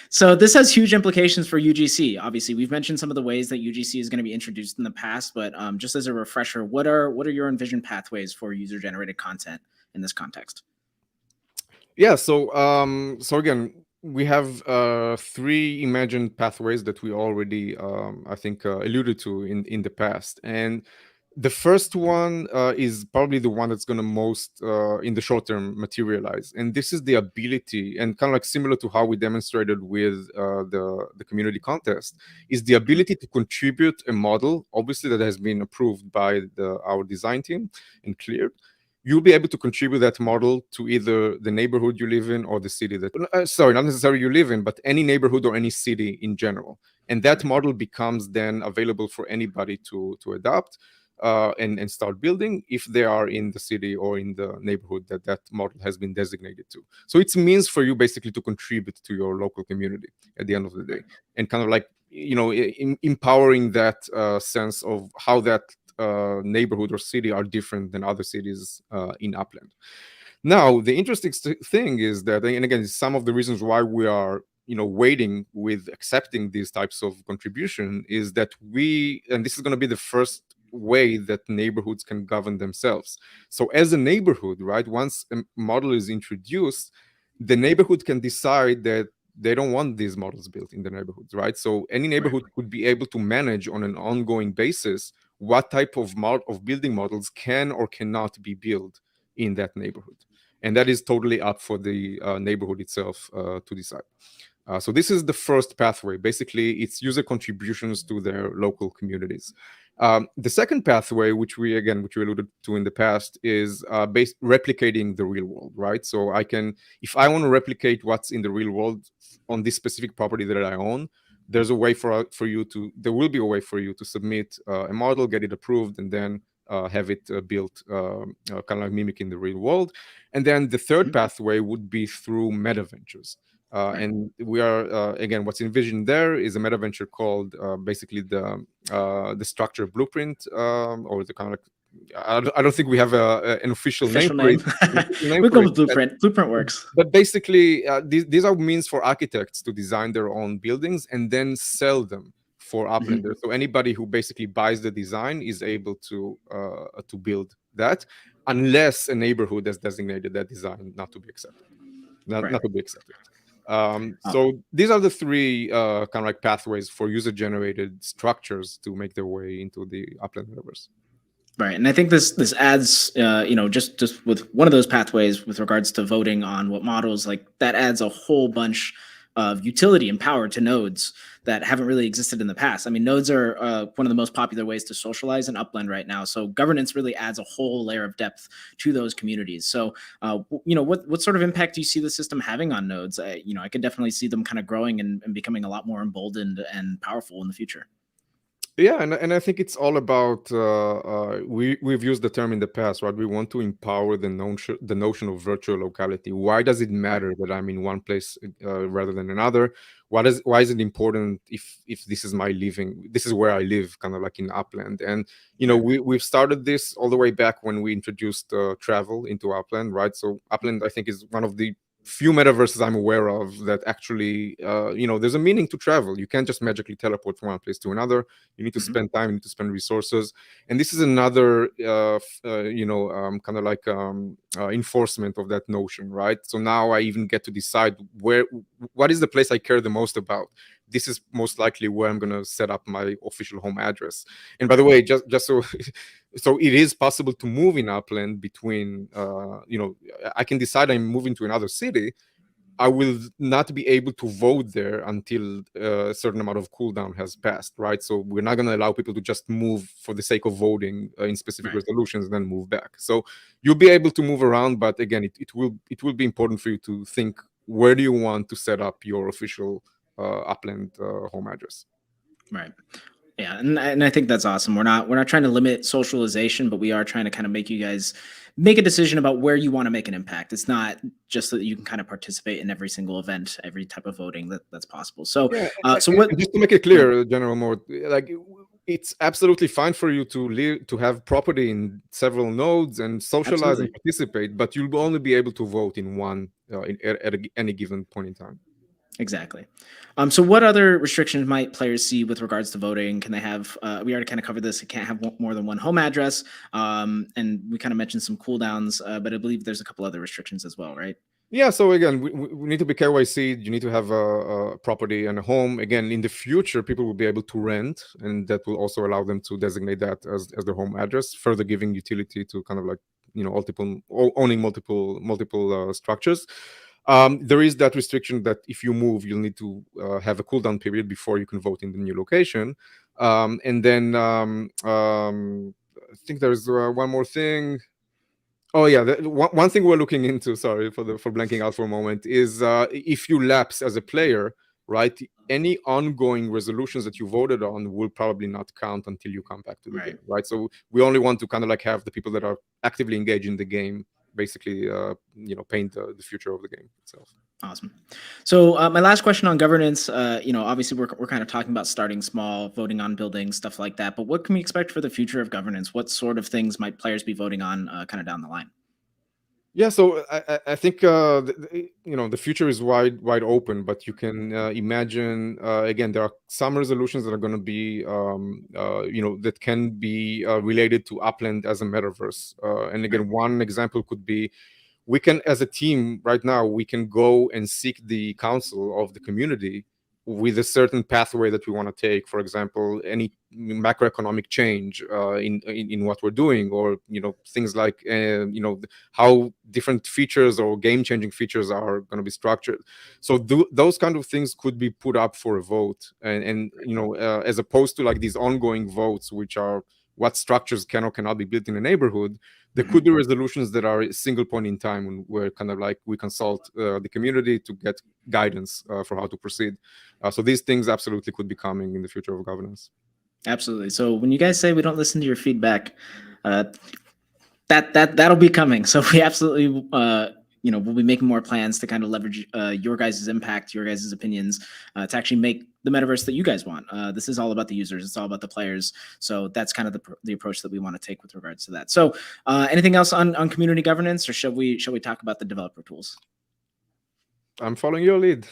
So this has huge implications for UGC. Obviously, we've mentioned some of the ways that UGC is going to be introduced in the past, but just as a refresher, what are your envisioned pathways for user-generated content in this context? Yeah, so again, we have 3 imagined pathways that we already I think alluded to in the past. And the first one is probably the one that's going to most in the short term materialize, and this is the ability, and kind of like similar to how we demonstrated with the community contest, is the ability to contribute a model, obviously that has been approved by our design team and cleared. You'll be able to contribute that model to either the neighborhood you live in or the city that, sorry, not necessarily you live in, but any neighborhood or any city in general. And that model becomes then available for anybody to adopt and start building if they are in the city or in the neighborhood that model has been designated to. So it's a means for you basically to contribute to your local community at the end of the day, and kind of like, empowering that sense of how that neighborhood or city are different than other cities in Upland. Now, the interesting thing is that, and again, some of the reasons why we are waiting with accepting these types of contribution is that and this is going to be the first way that neighborhoods can govern themselves. So as a neighborhood, right, once a model is introduced, the neighborhood can decide that they don't want these models built in the neighborhoods, right? So any neighborhood could be able to manage on an ongoing basis what type of building models can or cannot be built in that neighborhood. And that is totally up for the neighborhood itself to decide. So this is the first pathway. Basically, it's user contributions to their local communities. The second pathway, which we alluded to in the past, is replicating the real world, right? So if I want to replicate what's in the real world on this specific property that I own, there will be a way for you to submit a model, get it approved, and then have it built, kind of like mimicking the real world. And then the third pathway would be through meta ventures. Right. And we are again, what's envisioned there is a meta venture called basically the structure blueprint, or the kind of, I don't think we have an official name Official for it. name. An official name We for go it, with Blueprint. Blueprint works. but basically, these are means for architects to design their own buildings and then sell them for Mhm. Uplanders. So anybody who basically buys the design is able to build that, unless a neighborhood has designated that design not to be accepted, Right. not to be accepted. Oh, So these are the three kind of like pathways for user-generated structures to make their way into the Upland universe. right. And I think this adds, just with one of those pathways with regards to voting on what models, like that adds a whole bunch of utility and power to nodes that haven't really existed in the past. I mean, nodes are one of the most popular ways to socialize in Upland right now. So governance really adds a whole layer of depth to those communities. So, what sort of impact do you see the system having on nodes? I could definitely see them kind of growing and becoming a lot more emboldened and powerful in the future. Yeah, and I think it's all about we've used the term in the past, right? We want to empower the notion of virtual locality. Why does it Right. matter that I'm in one place rather than another? Why is it important if this is my living? This is where I live, kind of like in Upland. And Right. we've started this all the way back when we introduced travel into Upland, right? So Upland, I think, is one of the few metaverses I'm aware of that actually, there's a meaning to travel. You can't just magically teleport from one place to another. You need to Mhm. spend time, you need to spend resources, and this is another kind of like enforcement of that notion, right? So now I even get to decide what is the place I care the most about. This is most likely where I'm going to set up my official home address. And by the Right. way, just so so it is possible to move in Upland between I can decide I'm moving to another city. I will not be able to vote there until a certain amount of cooldown has passed, right? So we're not going to allow people to just move for the sake of voting in specific Right. resolutions and then move back. So you'll be able to move around, but again, it will be important for you to think, where do you want to set up your official Upland home address? Right. Yeah, and I think that's awesome. We're not trying to limit socialization, but we are trying to kind of make you guys make a decision about where you want to make an impact. It's not just so that you can kind of participate in every single event, every type of voting that's possible. So, Yeah, so what? and just to make it Yeah, clear, General Mort, like it's absolutely fine for you to live to have property in several nodes and socialize and absolutely. participate, but you'll only be able to vote in one any given point in time. Exactly. So what other restrictions might players see with regards to voting? Can they have? We already kind of covered this. It can't have more than one home address. And we kind of mentioned some cooldowns, but I believe there's a couple other restrictions as well, right? Yeah, so again, we need to be KYC. You need to have a property and a home. Again, in the future, people will be able to rent, and that will also allow them to designate that as their home address, further giving utility to kind of like owning multiple structures. There is that restriction that if you move, you'll need to have a cooldown period before you can vote in the new location. And then I think there's one more thing. Oh yeah, one thing we're looking into. Sorry for blanking out for a moment. Is if you lapse as a player, right? Any ongoing resolutions that you voted on will probably not count until you come back to the Right. game, right? So we only want to kind of like have the people that are actively engaged in the game, basically, paint the future of the game itself. Awesome. So my last question on governance, obviously we're kind of talking about starting small, voting on buildings, stuff like that. But what can we expect for the future of governance? What sort of things might players be voting on kind of down the line? Yeah, so I think the future is wide open, but you can imagine again, there are some resolutions that are going to be that can be related to Upland as a metaverse. And Right. again, one example could be, we can, as a team right now, we can go and seek the counsel of the community with a certain pathway that we want to take. For example, any macroeconomic change in what we're doing, or things like how different features or game changing features are going to be structured. So those kind of things could be put up for a vote, and as opposed to like these ongoing votes, which are what structures can or cannot be built in a neighborhood. There could Mhm. be resolutions that are a single point in time, where kind of like we consult the community to get guidance for how to proceed. So these things absolutely could be coming in the future of governance. Absolutely. So when you guys say we don't listen to your feedback, uh, that'll be coming. So we absolutely we'll be making more plans to kind of leverage your guys' impact, your guys' opinions, to actually make the metaverse that you guys want. This is all about the users. It's all about the players. So that's kind of the approach that we want to take with regards to that. So anything else on community governance, or shall we talk about the developer tools? I'm following your lead.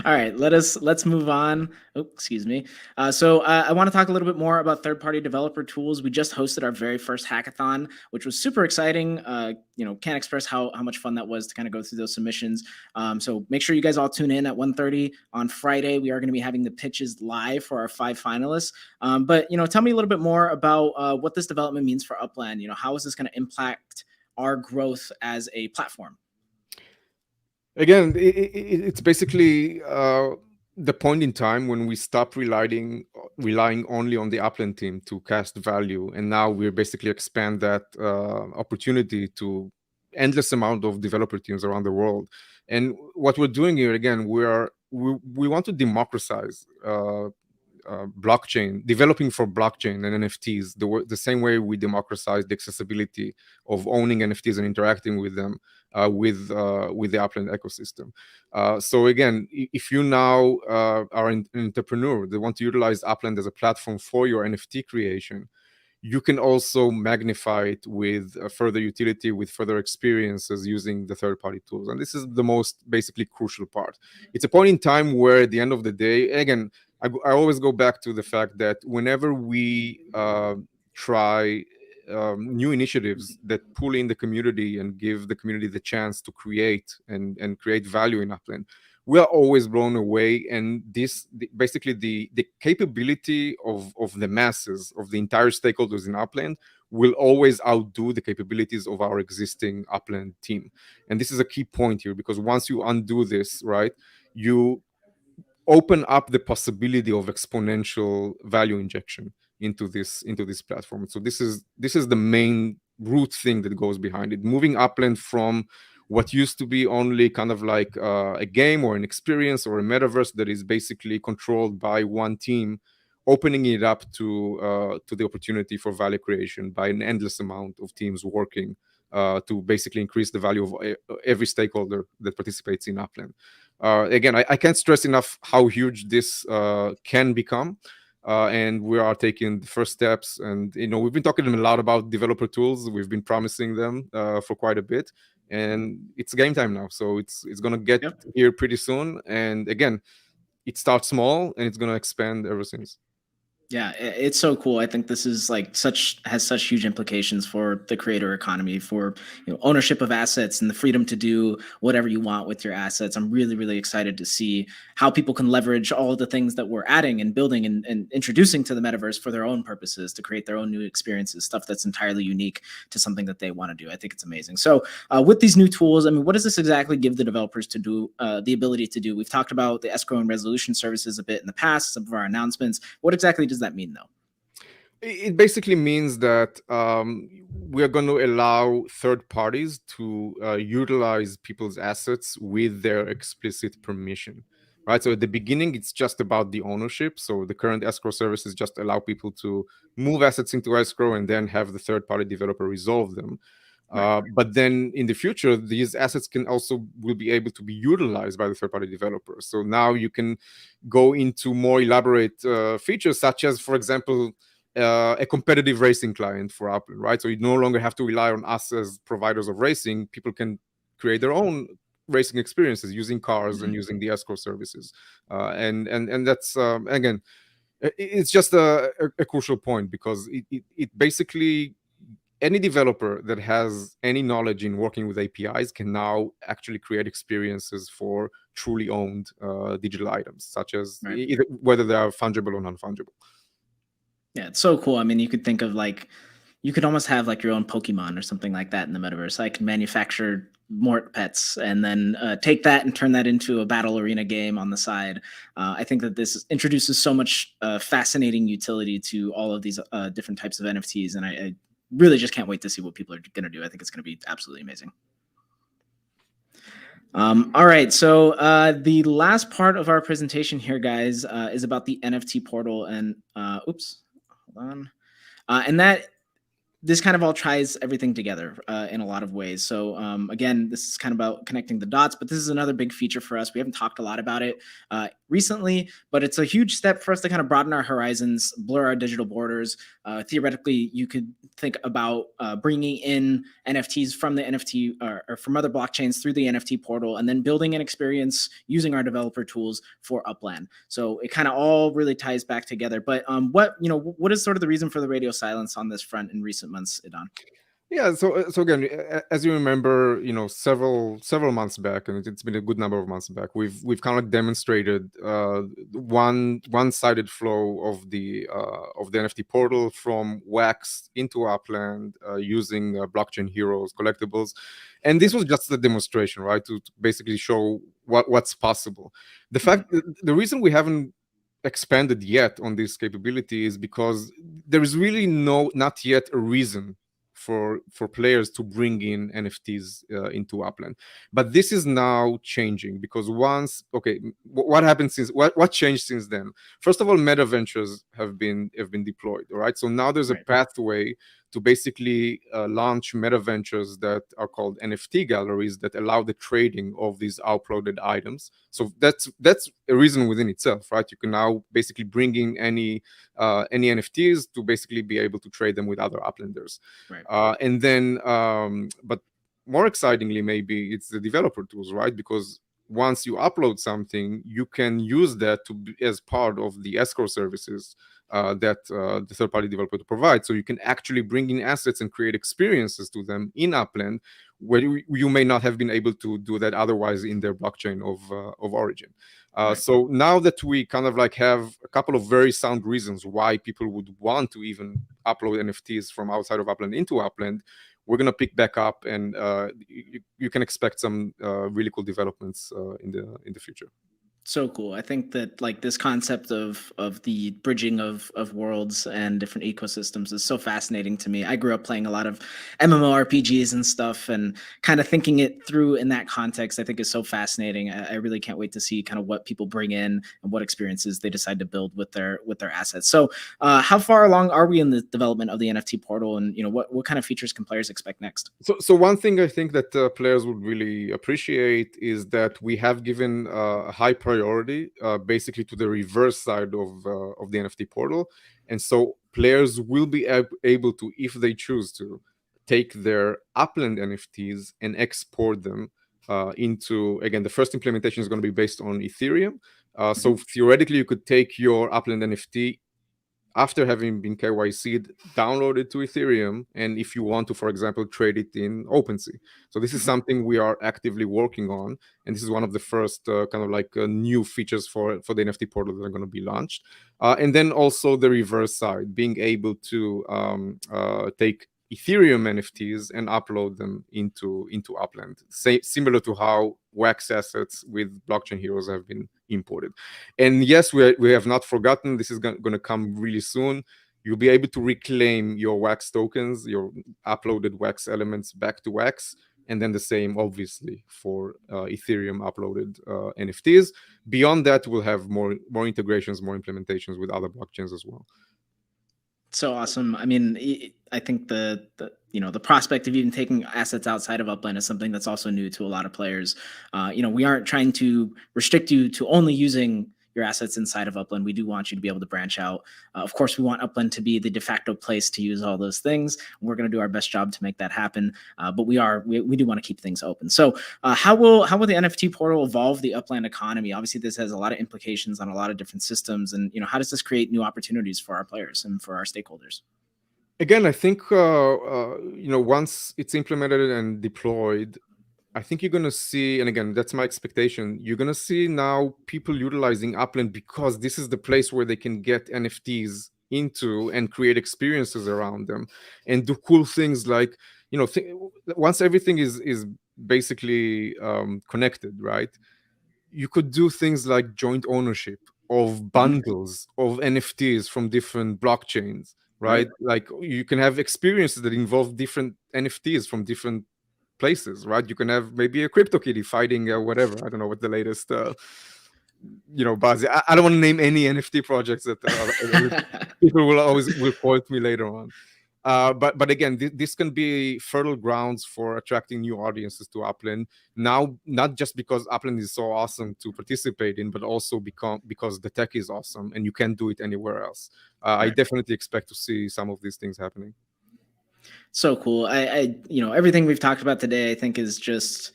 All right, let's move on. Oh, excuse me. So I want to talk a little bit more about third-party developer tools. We just hosted our very first hackathon, which was super exciting. Can't express how much fun that was to kind of go through those submissions. So make sure you guys all tune in at 1:30 on Friday. We are going to be having the pitches live for our 5 finalists. But tell me a little bit more about what this development means for Upland. How is this going to impact our growth as a platform? Again, it's basically the point in time when we stop relying only on the Upland team to cast value, and now we're basically expand that opportunity to endless amount of developer teams around the world. And what we're doing here, again, we want to democratize blockchain, developing for blockchain and NFTs, the same way we democratize the accessibility of owning NFTs and interacting with them with the Upland ecosystem. So again, if you now are an entrepreneur that want to utilize Upland as a platform for your NFT creation, you can also magnify it with further utility, with further experiences using the third-party tools. And this is the most basically crucial part. It's a point in time where at the end of the day, again, I always go back to the fact that whenever we try new initiatives that pull in the community and give the community the chance to create and create value in Upland, we are always blown away. And basically the capability of the masses, of the entire stakeholders in Upland, will always outdo the capabilities of our existing Upland team. And this is a key point here, because once you undo this, right, you open up the possibility of exponential value injection into this platform. So this is the main root thing that goes behind it, moving Upland from what used to be only kind of like a game or an experience or a metaverse that is basically controlled by one team, opening it up to the opportunity for value creation by an endless amount of teams working to basically increase the value of every stakeholder that participates in Upland. Again, I can't stress enough how huge this can become. And we are taking the first steps. And, we've been talking a lot about developer tools. We've been promising them for quite a bit. And it's game time now. So it's going to get here pretty soon. And again, it starts small and it's going to expand ever since. Yeah, it's so cool. I think this is has such huge implications for the creator economy, for ownership of assets and the freedom to do whatever you want with your assets. I'm really, really excited to see how people can leverage all of the things that we're adding and building and introducing to the metaverse for their own purposes, to create their own new experiences, stuff that's entirely unique to something that they want to do. I think it's amazing. So with these new tools, I mean, what does this exactly give the developers to do, the ability to do? We've talked about the escrow and resolution services a bit in the past, some of our announcements. What exactly does that mean, though? It basically means that we are going to allow third parties to utilize people's assets with their explicit permission, right? So at the beginning, it's just about the ownership. So the current escrow services just allow people to move assets into escrow and then have the third-party developer resolve them. But then in the future, these assets will be able to be utilized by the third-party developers. So now you can go into more elaborate features, such as, for example, a competitive racing client for Upland, right? So you no longer have to rely on us as providers of racing. People can create their own racing experiences using cars and using the escrow services. And that's, again, it's just a crucial point, because it basically, any developer that has any knowledge in working with APIs can now actually create experiences for truly owned digital items, such as whether they are fungible or non-fungible. Yeah, it's so cool. I mean, you could think of you could almost have your own Pokemon or something like that in the metaverse. I can manufacture Mort pets and then take that and turn that into a battle arena game on the side. I think that this introduces so much fascinating utility to all of these different types of NFTs. And I really just can't wait to see what people are going to do. I think it's going to be absolutely amazing. All right, so the last part of our presentation here, guys, is about the NFT portal. And oops, hold on. And that this kind of all ties everything together in a lot of ways. So again, this is kind of about connecting the dots, but this is another big feature for us. We haven't talked a lot about it recently, but it's a huge step for us to kind of broaden our horizons, blur our digital borders. Theoretically, you could think about bringing in NFTs from the NFT or from other blockchains through the NFT portal, and then building an experience using our developer tools for Upland. So it kind of all really ties back together. But what is sort of the reason for the radio silence on this front in recent months, Idan? Yeah, so again, as you remember, several months back, and it's been a good number of months back, we've kind of demonstrated one-sided flow of the NFT portal from Wax into Upland using blockchain heroes collectibles, and this was just a demonstration, right, to basically show what's possible. The reason we haven't expanded yet on this capability is because there is really not yet a reason for players to bring in NFTs into Upland. But this is now changing because what happened since what changed since then? First of all, meta ventures have been deployed. All right, so now there's a pathway to basically launch meta ventures that are called NFT galleries that allow the trading of these uploaded items. So that's a reason within itself, right? You can now basically bring in any NFTs to basically be able to trade them with other Uplanders. Right. And then, but more excitingly, maybe it's the developer tools, right? Because once you upload something, you can use that as part of the escrow services that the third-party developer provides. So you can actually bring in assets and create experiences to them in Upland, where you may not have been able to do that otherwise in their blockchain of origin. So now that we kind of like have a couple of very sound reasons why people would want to even upload NFTs from outside of Upland into Upland, we're going to pick back up, and you can expect some really cool developments in the future. So cool. I think that like this concept of the bridging of worlds and different ecosystems is so fascinating to me. I grew up playing a lot of MMORPGs and stuff, and kind of thinking it through in that context, I think is so fascinating. I really can't wait to see kind of what people bring in and what experiences they decide to build with their assets. So how far along are we in the development of the NFT portal, and what kind of features can players expect next? So one thing I think that players would really appreciate is that we have given a high priority basically to the reverse side of the NFT portal, and so players will be able to, if they choose to, take their Upland NFTs and export them into, again, the first implementation is going to be based on Ethereum. So theoretically, you could take your Upland NFT after having been KYC'd, download it to Ethereum, and if you want to, for example, trade it in OpenSea. So this is something we are actively working on, and this is one of the first kind of like new features for the NFT portal that are going to be launched. And then also the reverse side, being able to take Ethereum NFTs and upload them into Upland, similar to how Wax assets with blockchain heroes have been imported. And yes, we have not forgotten. This is going to come really soon. You'll be able to reclaim your Wax tokens, your uploaded Wax elements back to Wax, and then the same, obviously, for Ethereum uploaded NFTs. Beyond that, we'll have more integrations, more implementations with other blockchains as well. So awesome. I mean, I think the prospect of even taking assets outside of Upland is something that's also new to a lot of players. We aren't trying to restrict you to only using your assets inside of Upland. We do want you to be able to branch out. Of course, we want Upland to be the de facto place to use all those things. We're going to do our best job to make that happen. But we do want to keep things open. So how will the NFT portal evolve the Upland economy? Obviously, this has a lot of implications on a lot of different systems. And how does this create new opportunities for our players and for our stakeholders? Again, I think once it's implemented and deployed, I think you're going to see, and again, that's my expectation, you're going to see now people utilizing Upland because this is the place where they can get NFTs into and create experiences around them and do cool things like, once everything is basically connected, right? You could do things like joint ownership of bundles of NFTs from different blockchains, right? Like you can have experiences that involve different NFTs from different places, right? You can have maybe a CryptoKitty fighting whatever. I don't know what the latest, buzz. I don't want to name any NFT projects that people will quote me later on. But again, this can be fertile grounds for attracting new audiences to Upland. Now, not just because Upland is so awesome to participate in, but also because the tech is awesome and you can't do it anywhere else. I Right. definitely expect to see some of these things happening. So cool. Everything we've talked about today, I think is just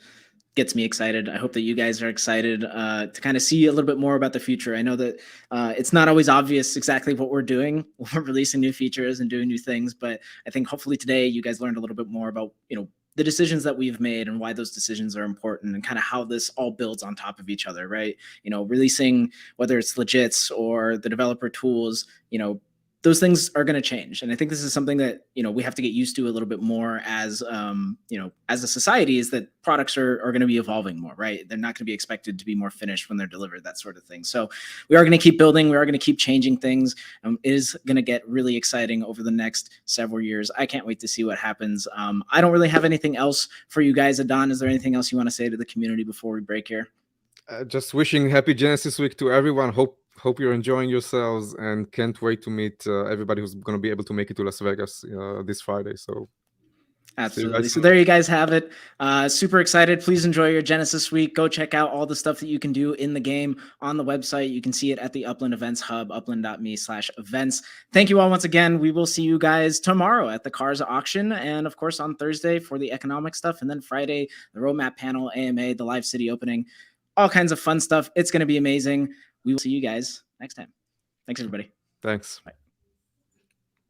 gets me excited. I hope that you guys are excited to kind of see a little bit more about the future. I know that it's not always obvious exactly what we're doing. We're releasing new features and doing new things, but I think hopefully today you guys learned a little bit more about, the decisions that we've made and why those decisions are important and kind of how this all builds on top of each other, right? Releasing, whether it's legits or the developer tools, those things are going to change. And I think this is something that, we have to get used to a little bit more as, as a society, is that products are going to be evolving more, right? They're not going to be expected to be more finished when they're delivered, that sort of thing. So we are going to keep building. We are going to keep changing things. It is going to get really exciting over the next several years. I can't wait to see what happens. I don't really have anything else for you guys. Idan, is there anything else you want to say to the community before we break here? Just wishing happy Genesis Week to everyone. Hope you're enjoying yourselves, and can't wait to meet everybody who's going to be able to make it to Las Vegas this Friday. So absolutely. So there you guys have it. Super excited. Please enjoy your Genesis Week. Go check out all the stuff that you can do in the game on the website. You can see it at the Upland Events Hub, upland.me/events. Thank you all once again. We will see you guys tomorrow at the Cars auction, and of course on Thursday for the economic stuff, and then Friday, the roadmap panel, AMA, the live city opening, all kinds of fun stuff. It's going to be amazing. We will see you guys next time. Thanks, everybody. Thanks. Bye.